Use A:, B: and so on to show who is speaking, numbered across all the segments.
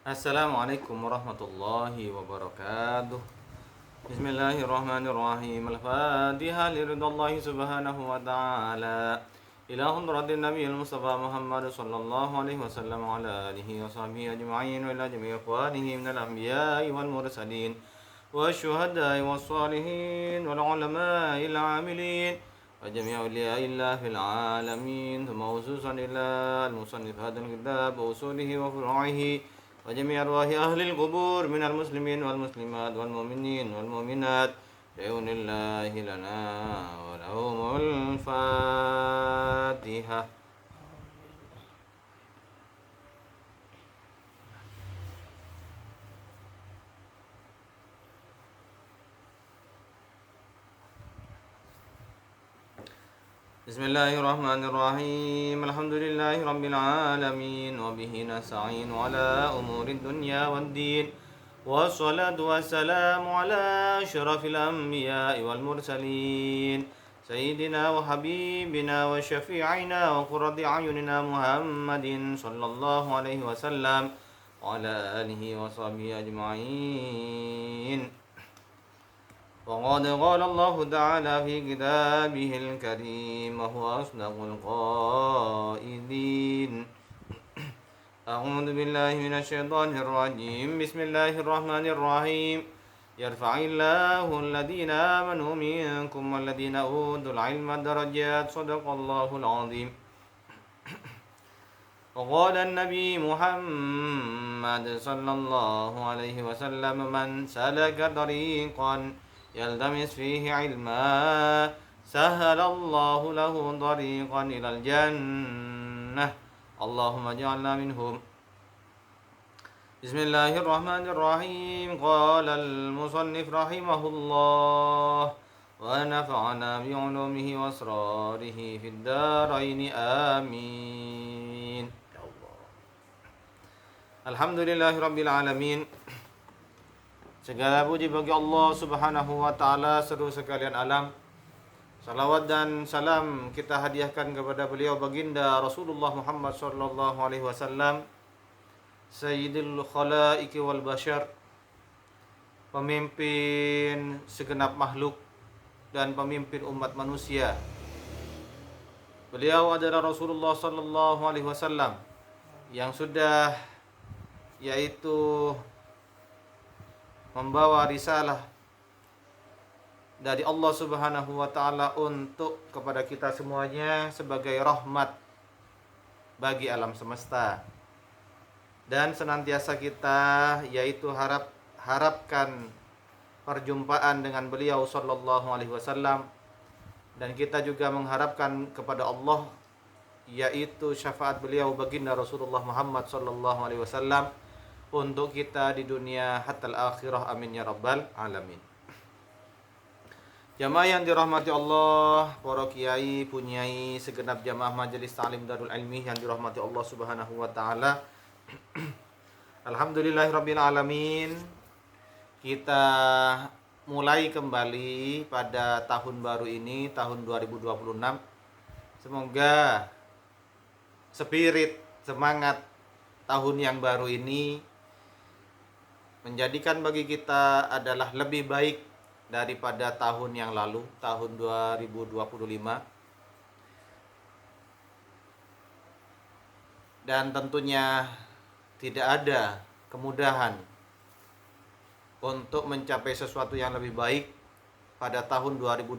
A: Assalamualaikum warahmatullahi wabarakatuh. Bismillahirrahmanirrahim. Al-Fatihah liridallahi subhanahu wa ta'ala. Ila hadratin Nabi al-Mustafa Muhammad sallallahu alaihi wasallam wa ala alihi wa sahbihi ajma'in wa ila jami'i ikhwanihi minal anbiya'i wal mursalin wa syuhada'i wa salihin wal ulama'il amilin wa jami'i awliya'illah fil alamin. Thumma khususan ila al-musannif hadal kitab wa usulihi wa furu'ihi وجميع أرواح أهل القبور من المسلمين والمسلمات والمؤمنين والمؤمنات بعون الله لنا ولهم الفاتحة. Bismillahirrahmanirrahim. Alhamdulillahi rabbil alamin wa bihi nasta'in ala umuri dunya waddin. Wassalatu wassalamu ala asyrafil anbiya'i wal mursalin sayyidina wa habibina wa syafi'ina wa qurrati a'yunina Muhammadin sallallahu alaihi wasallam wa ala alihi wa sahbihi ajma'in. وقد قال الله تعالى في كتابه الكريم وهو أصدق القائلين. أعوذ بالله من الشيطان الرجيم. بسم الله الرحمن الرحيم. يرفع الله الذين آمنوا منكم والذين أوتوا العلم درجات. صدق الله العظيم. وقال النبي محمد صلى الله عليه وسلم من سلك طريقا يلتمس فيه علما سهل الله له طريقا إلى الجنة. اللهم اجعلنا منهم. بسم الله الرحمن الرحيم. قال المصنف رحمه الله ونفعنا بعلومه وأسراره في الدارين آمين. Alhamdulillahi rabbil alamin. Segala puji bagi Allah subhanahu wa ta'ala seluruh sekalian alam. Salawat dan salam kita hadiahkan kepada beliau baginda Rasulullah Muhammad sallallahu alaihi wasallam, Sayyidul khalaiki wal bashar, pemimpin segenap makhluk dan pemimpin umat manusia. Beliau adalah Rasulullah sallallahu alaihi wasallam yang sudah yaitu membawa risalah dari Allah Subhanahu wa taala untuk kepada kita semuanya sebagai rahmat bagi alam semesta. Dan senantiasa kita yaitu harapkan perjumpaan dengan beliau sallallahu alaihi wasallam, dan kita juga mengharapkan kepada Allah yaitu syafaat beliau baginda Rasulullah Muhammad sallallahu alaihi wasallam untuk kita di dunia hatta al-akhirah, amin ya rabbal alamin. Jamaah yang dirahmati Allah, para kiai, punyai, segenap jamaah majelis ta'lim Darul Ilmi yang dirahmati Allah subhanahu wa ta'ala. Alhamdulillahirabbil alamin. Kita mulai kembali pada tahun baru ini, tahun 2026. Semoga spirit, semangat tahun yang baru ini menjadikan bagi kita adalah lebih baik daripada tahun yang lalu, tahun 2025. Dan tentunya tidak ada kemudahan untuk mencapai sesuatu yang lebih baik pada tahun 2026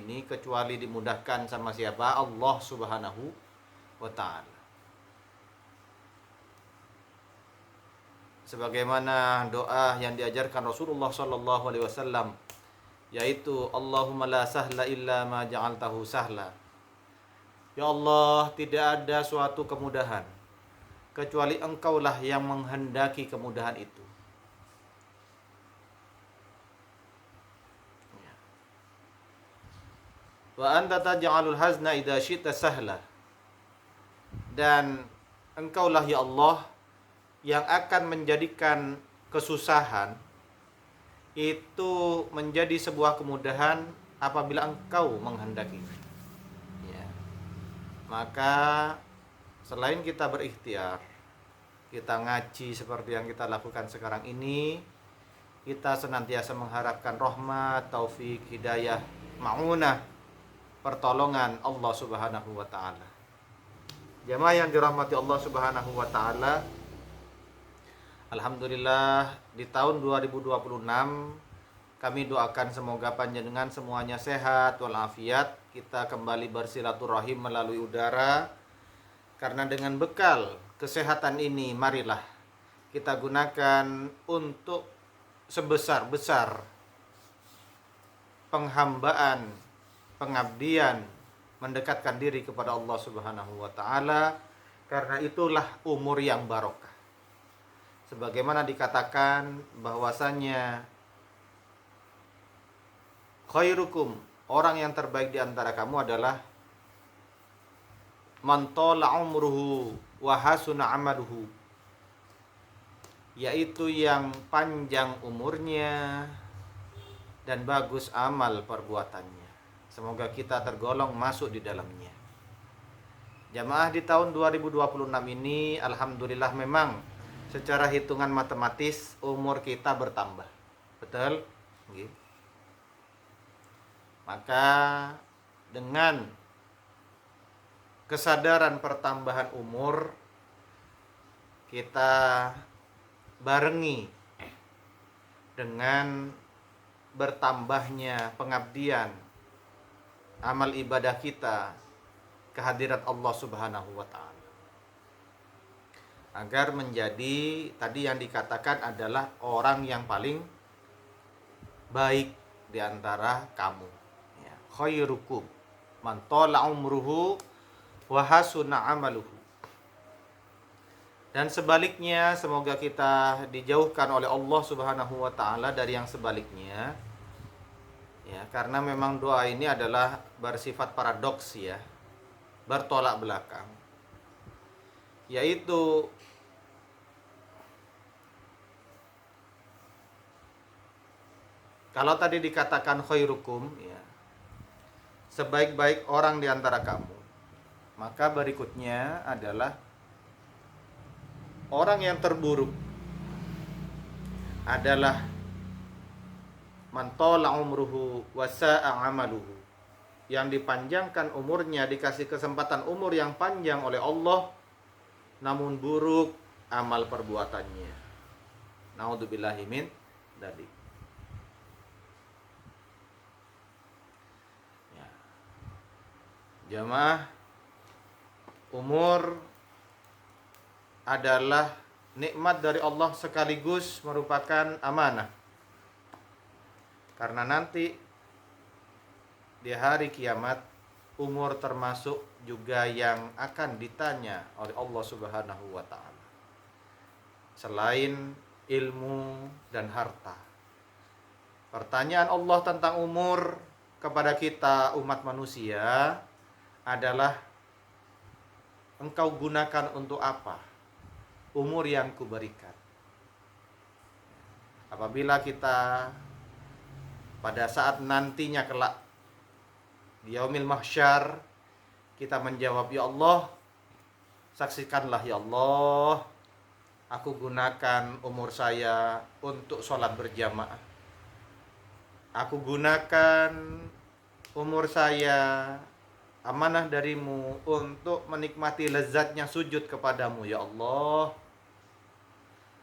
A: ini kecuali dimudahkan sama siapa? Allah Subhanahu wa ta'ala. Sebagaimana doa yang diajarkan Rasulullah sallallahu alaihi wasallam, yaitu Allahumma la sahla illa ma ja'altahu sahla. Ya Allah, tidak ada suatu kemudahan kecuali Engkaulah yang menghendaki kemudahan itu. Wa anta taj'alul hazna idza syi'ta sahla. Dan Engkaulah ya Allah yang akan menjadikan kesusahan itu menjadi sebuah kemudahan apabila Engkau menghendaki. Ya. Maka selain kita berikhtiar, kita ngaji seperti yang kita lakukan sekarang ini, kita senantiasa mengharapkan rahmat, taufik, hidayah, ma'unah, pertolongan Allah Subhanahu wa taala. Jamaah yang dirahmati Allah Subhanahu wa taala, alhamdulillah di tahun 2026 kami doakan semoga panjenengan semuanya sehat walafiat. Kita kembali bersilaturahim melalui udara, karena dengan bekal kesehatan ini marilah kita gunakan untuk sebesar-besar penghambaan, pengabdian, mendekatkan diri kepada Allah Subhanahu wa taala, karena itulah umur yang barokah. Sebagaimana dikatakan bahwasanya khairukum, orang yang terbaik di antara kamu adalah man tala umruhu wa hasuna amaluhu, yaitu yang panjang umurnya dan bagus amal perbuatannya. Semoga kita tergolong masuk di dalamnya. Jamaah, di tahun 2026 ini alhamdulillah memang secara hitungan matematis umur kita bertambah. Betul? Gitu. Maka dengan kesadaran pertambahan umur, kita barengi dengan bertambahnya pengabdian, amal ibadah kita kehadirat Allah Subhanahu wa taala, agar menjadi tadi yang dikatakan adalah orang yang paling baik di antara kamu. Ya, khairukum man tala umruhu wa hasuna amaluhu. Dan sebaliknya, semoga kita dijauhkan oleh Allah Subhanahu wa taala dari yang sebaliknya. Ya, karena memang doa ini adalah bersifat paradoks ya, bertolak belakang. Yaitu kalau tadi dikatakan khairukum ya, sebaik-baik orang di antara kamu, maka berikutnya adalah orang yang terburuk adalah man tala umruhu wa sa'a amaluhu, yang dipanjangkan umurnya, dikasih kesempatan umur yang panjang oleh Allah, namun buruk amal perbuatannya. Naudzubillahi min dzalik. Ya. Jamaah, umur adalah nikmat dari Allah sekaligus merupakan amanah. Karena nanti di hari kiamat umur termasuk juga yang akan ditanya oleh Allah Subhanahu wa taala. Selain ilmu dan harta, pertanyaan Allah tentang umur kepada kita umat manusia adalah, engkau gunakan untuk apa umur yang kuberikan? Apabila kita pada saat nantinya kelak di yaumil mahsyar, kita menjawab, ya Allah, saksikanlah ya Allah, aku gunakan umur saya untuk sholat berjamaah. Aku gunakan umur saya, amanah darimu, untuk menikmati lezatnya sujud kepadamu ya Allah.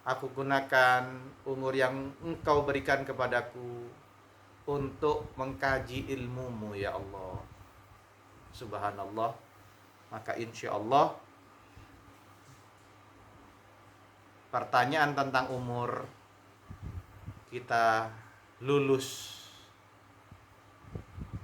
A: Aku gunakan umur yang engkau berikan kepadaku untuk mengkaji ilmumu ya Allah. Subhanallah. Maka insya Allah pertanyaan tentang umur kita lulus,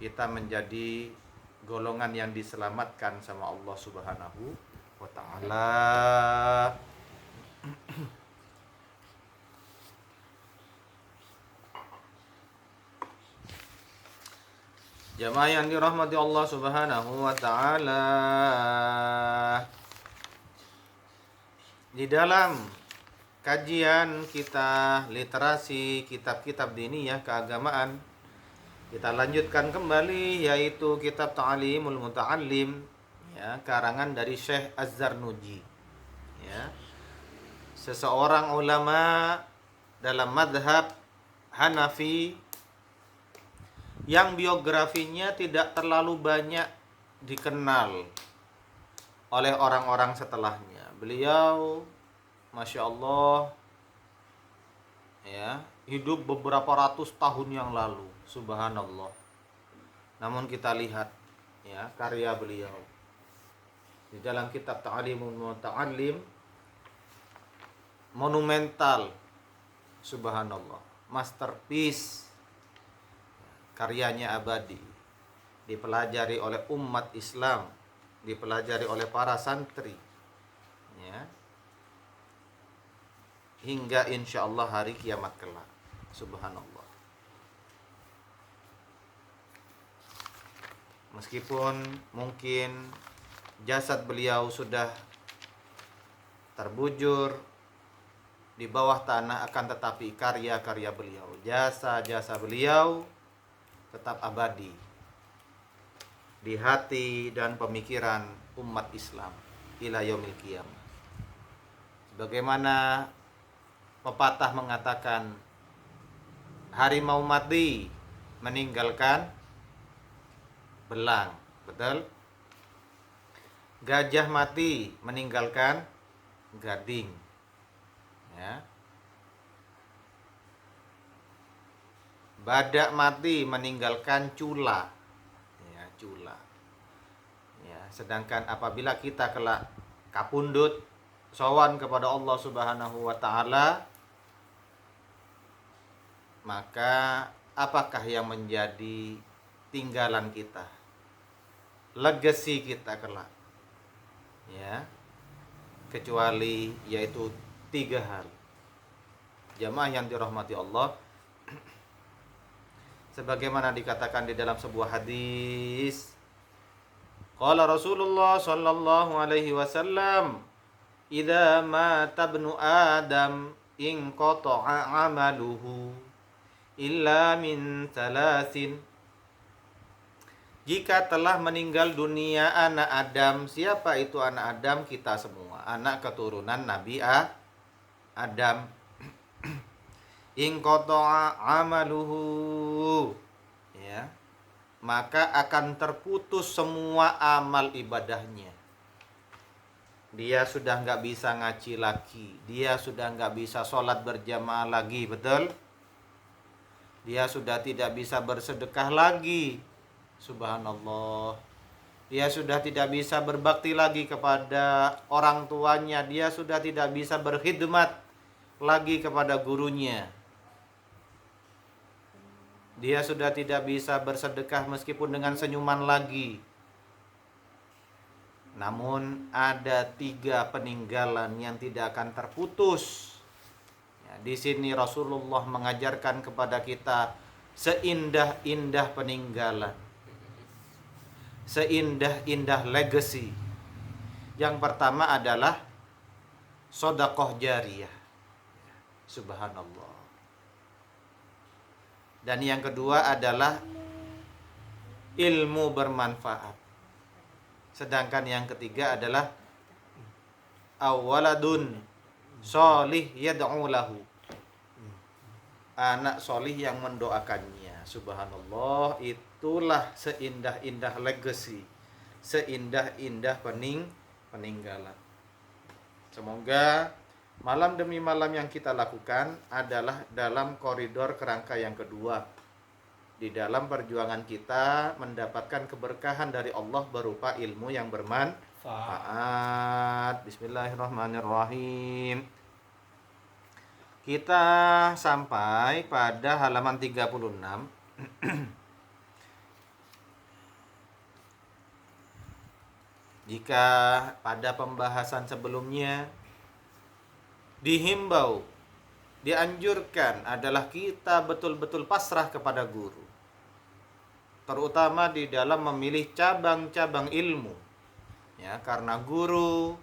A: kita menjadi golongan yang diselamatkan sama Allah Subhanahu wa taala. Jamaah yang dirahmati Allah Subhanahu wa taala, di dalam kajian kita literasi kitab-kitab diniyah keagamaan, kita lanjutkan kembali, yaitu kitab Ta'limul Muta'allim ya, karangan dari Syekh Az-Zarnuji ya. seseorang ulama dalam madhab Hanafi yang biografinya tidak terlalu banyak dikenal oleh orang-orang setelahnya. Beliau, Masya Allah, ya, hidup beberapa ratus tahun yang lalu, subhanallah. Namun kita lihat, ya, karya beliau di dalam kitab Ta'limul Muta'allim, monumental, subhanallah, masterpiece, karyanya abadi, dipelajari oleh umat Islam, dipelajari oleh para santri, ya, hingga insya Allah hari kiamat kelak, subhanallah. Meskipun mungkin jasad beliau sudah terbujur di bawah tanah, akan tetapi karya-karya beliau, jasa-jasa beliau tetap abadi di hati dan pemikiran umat Islam ila yaumil qiyamah. Sebagaimana pepatah mengatakan, harimau mati meninggalkan belang, betul? Gajah mati meninggalkan gading, ya. Badak mati meninggalkan cula, ya, cula. Ya, sedangkan apabila kita kelak kapundut sowan kepada Allah Subhanahu wa taala, maka apakah yang menjadi tinggalan kita, legacy kita kelak, ya, kecuali yaitu 3 hal. Jamaah yang dirahmati Allah, sebagaimana dikatakan di dalam sebuah hadis, qala Rasulullah sallallahu alaihi wasallam, idza mata ibnu adam in qata'a amaluhu illa min thalathin. Jika telah meninggal dunia anak Adam, siapa itu anak Adam? Kita semua, anak keturunan Nabi Adam. In qata'a amaluhu, ya, maka akan terputus semua amal ibadahnya. Dia sudah nggak bisa ngaji lagi, dia sudah nggak bisa sholat berjamaah lagi, betul? Dia sudah tidak bisa bersedekah lagi, subhanallah. Dia sudah tidak bisa berbakti lagi kepada orang tuanya, dia sudah tidak bisa berkhidmat lagi kepada gurunya. Dia sudah tidak bisa bersedekah meskipun dengan senyuman lagi. Namun ada 3 peninggalan yang tidak akan terputus. Ya, di sini Rasulullah mengajarkan kepada kita seindah-indah peninggalan, seindah-indah legacy. Yang pertama adalah sedekah jariyah, subhanallah. Dan yang kedua adalah ilmu bermanfaat. Sedangkan yang ketiga adalah awaladun sholih yad'u lahu, anak solih yang mendoakannya, subhanallah. Itulah seindah-indah legacy, seindah-indah peninggalan. Semoga malam demi malam yang kita lakukan adalah dalam koridor kerangka yang kedua, di dalam perjuangan kita mendapatkan keberkahan dari Allah berupa ilmu yang bermanfaat. Bismillahirrahmanirrahim. Kita sampai pada halaman 36. Jika pada pembahasan sebelumnya dihimbau, dianjurkan adalah kita betul-betul pasrah kepada guru, terutama di dalam memilih cabang-cabang ilmu, ya, karena guru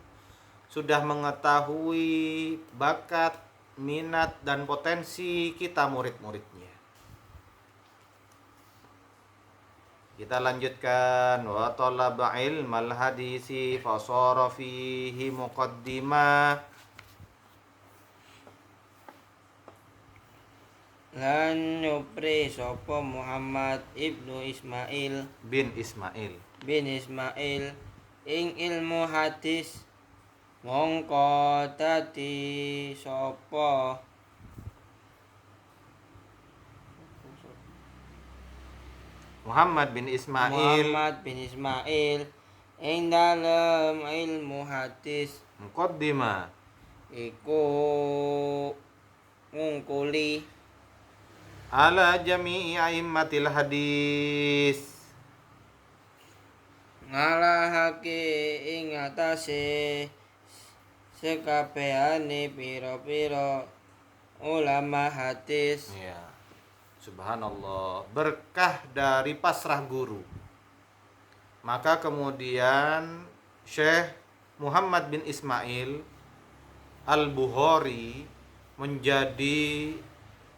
A: sudah mengetahui bakat, minat, dan potensi kita murid-muridnya. Kita lanjutkan, wa talaba ilmal hadisi fasara fihi muqaddimah.
B: lan nyupri sapa Muhammad ibnu Ismail
A: bin
B: Ismail ing ilmu hadis mongko dadi sapa
A: Muhammad bin
B: Ismail ing dalem ilmu hadis
A: muqaddimah
B: iku ngungkuli
A: ala jami'i a'immatil hadis
B: ngalahake ing atase sekabehane pira-pira ulama hadis.
A: ya. Subhanallah, berkah dari pasrah guru. Maka kemudian Syekh Muhammad bin Ismail Al-Bukhari menjadi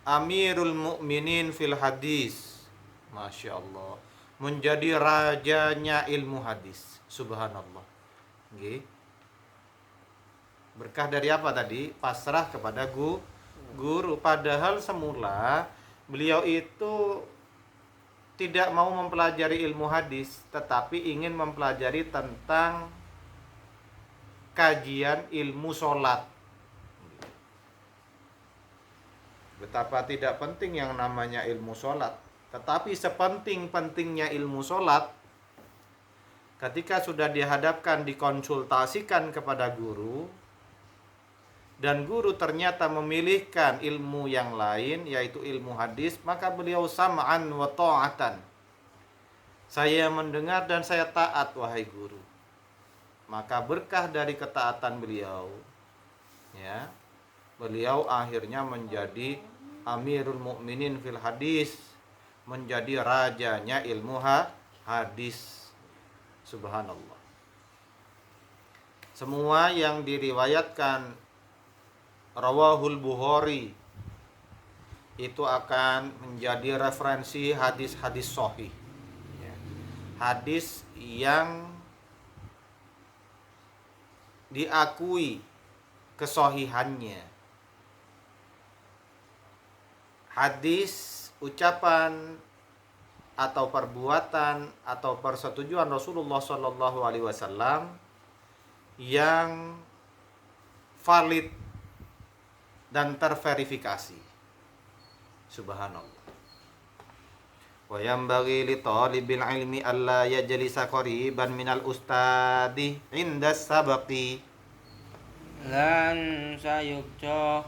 A: Amirul Mukminin fil hadis. Masya Allah, menjadi rajanya ilmu hadis. Subhanallah. Nggih. Berkah dari apa tadi? Pasrah kepada guru. Padahal semula beliau itu tidak mau mempelajari ilmu hadis, tetapi ingin mempelajari tentang kajian ilmu sholat. Betapa tidak penting yang namanya ilmu sholat. Tetapi sepenting-pentingnya ilmu sholat, ketika sudah dihadapkan, dikonsultasikan kepada guru, dan guru ternyata memilihkan ilmu yang lain, yaitu ilmu hadis, maka beliau sam'an wa ta'atan. Saya mendengar dan saya taat, wahai guru. Maka berkah dari ketaatan beliau, ya, beliau akhirnya menjadi Amirul Mukminin fil hadis, menjadi rajanya ilmu hadis. Subhanallah. Semua yang diriwayatkan Rawahul Bukhari itu akan menjadi referensi hadis-hadis sahih, ya. Hadis yang diakui kesahihannya. Hadis, ucapan atau perbuatan atau persetujuan Rasulullah Shallallahu Alaihi Wasallam yang valid dan terverifikasi. Subhanallah. Wa yanbaghi li talibil ilmi alla yajlisa qariban minal ustadi inda sabaqi.
B: Lan sayukja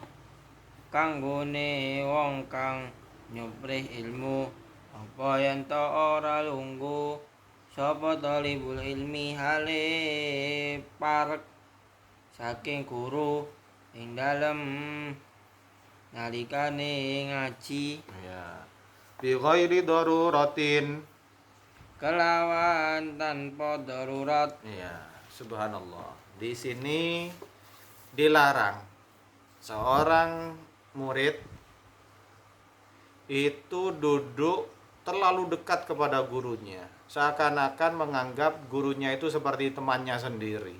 B: kanggone wong kang nyuprih ilmu apa yen ta ora lungguh sapa talibul ilmi hale parek saking guru ing dalem nalikane ngaji,
A: Ya. Bi ghairi daruratin.
B: kelawan tanpa darurat.
A: Ya, subhanallah. Di sini dilarang seorang murid itu duduk terlalu dekat kepada gurunya, seakan-akan menganggap gurunya itu seperti temannya sendiri.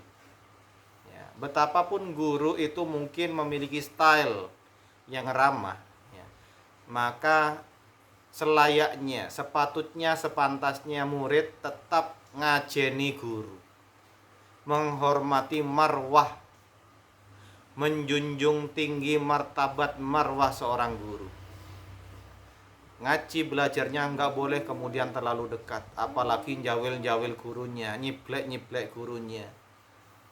A: Ya, betapapun guru itu mungkin memiliki style yang ramah, ya, maka selayaknya, sepatutnya, sepantasnya murid tetap ngajeni guru, menghormati marwah, menjunjung tinggi martabat marwah seorang guru. Ngaji belajarnya nggak boleh kemudian terlalu dekat, apalagi jawil-jawil gurunya, nyiblek-nyiblek gurunya,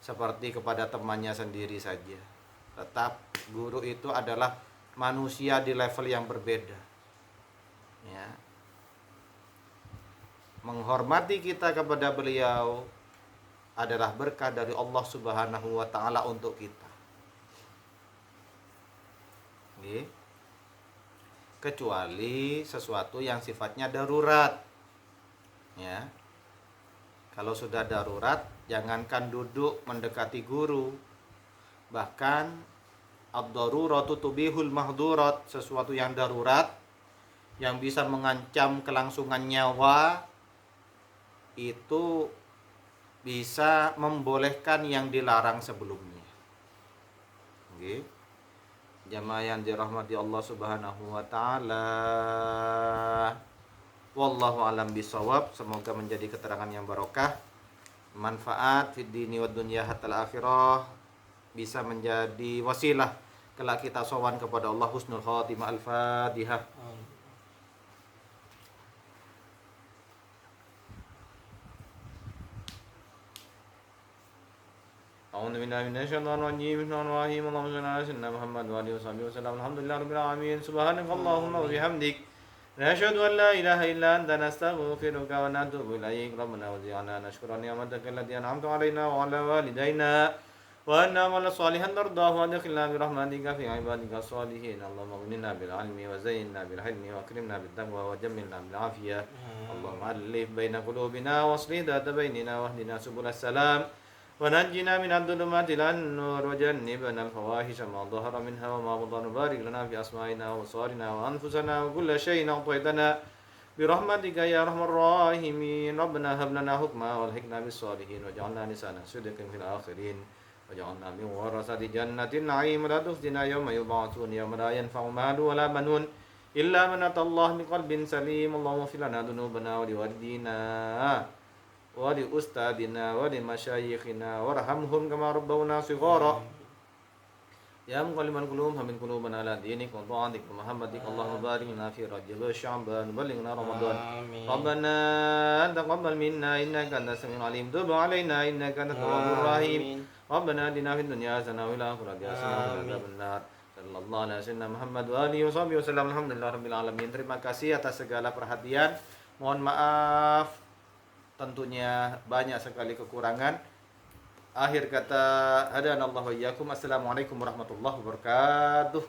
A: seperti kepada temannya sendiri saja. Tetap guru itu adalah manusia di level yang berbeda, ya. Menghormati kita kepada beliau adalah berkah dari Allah Subhanahu wa taala untuk kita. Kecuali sesuatu yang sifatnya darurat, ya. Kalau sudah darurat, jangankan duduk mendekati guru, bahkan ad-daruratu tubihul mahdurat, sesuatu yang darurat yang bisa mengancam kelangsungan nyawa itu bisa membolehkan yang dilarang sebelumnya. jamaah yang dirahmati Allah Subhanahu wa taala. Wallahu alam bisawab. Semoga menjadi keterangan yang barokah, manfaat fid dini wad dunya hatta akhirah, bisa menjadi wasilah kelak kita sowan kepada Allah husnul khatimah. Al-Fatihah. أعوذ بالله من الشيطان الرجيم. بسم الله الرحمن الرحيم. اللهم صل على سيدنا محمد وآله وصحبه وسلم. الحمد لله رب العالمين. سبحانك اللهم وبحمدك نشهد أن لا إله إلا أنت نستغفرك ونتوب إليك. ربنا وزعنا نشكر نعمتك التي أنعمت علينا وعلى والدينا وأن نعمل صالحا ترضاه وأدخلنا برحمتك في عبادك الصالحين. اللهم اغننا بالعلم وزينا بالحلم وأكرمنا بالتقوى وجملنا بالعافية. اللهم ألف بين قلوبنا واصلح ذات بيننا واهدنا سبل السلام ونجنا من الظلمات إلى النور وجنبنا الفواحش ما ظهر منها وما بطن. بارك لنا في أسمائنا وأبصارنا وأنفسنا وكل شيء أعطيتنا برحمتك يا أرحم الراحمين. ربنا هب لنا حكما والحقنا بالصالحين واجعلنا لسانا صدق في الآخرين واجعلنا من ورثة جنة النعيم. لا تخزنا يوم يبعثون يوم لا ينفع مال ولا بنون إلا من أتى الله بقلب سليم. اللهم اغفر لنا ذنوبنا ولوالدينا ولأستاذنا ولمشايخنا وارحمهم كما ربونا صغارا. يا مقلب القلوب همن قلوبنا على دينك وطاعتك ومحبتك. اللهم بارك لنا في رجب وشعبان وبلغنا رمضان. ربنا تقبل منا إنك أنت السميع العليم. تب علينا إنك أنت التواب الرحيم. ربنا آتنا في الدنيا حسنة وفي الآخرة حسنة وقنا عذاب النار. Sallallahu alaihi wasallam Muhammad wa alihi wasallam. Alhamdulillah rabbil alamin. Terima kasih atas segala perhatian. Mohon maaf tentunya banyak sekali kekurangan. Akhir kata, hadanallahu wa iyyakum. Assalamualaikum warahmatullahi wabarakatuh.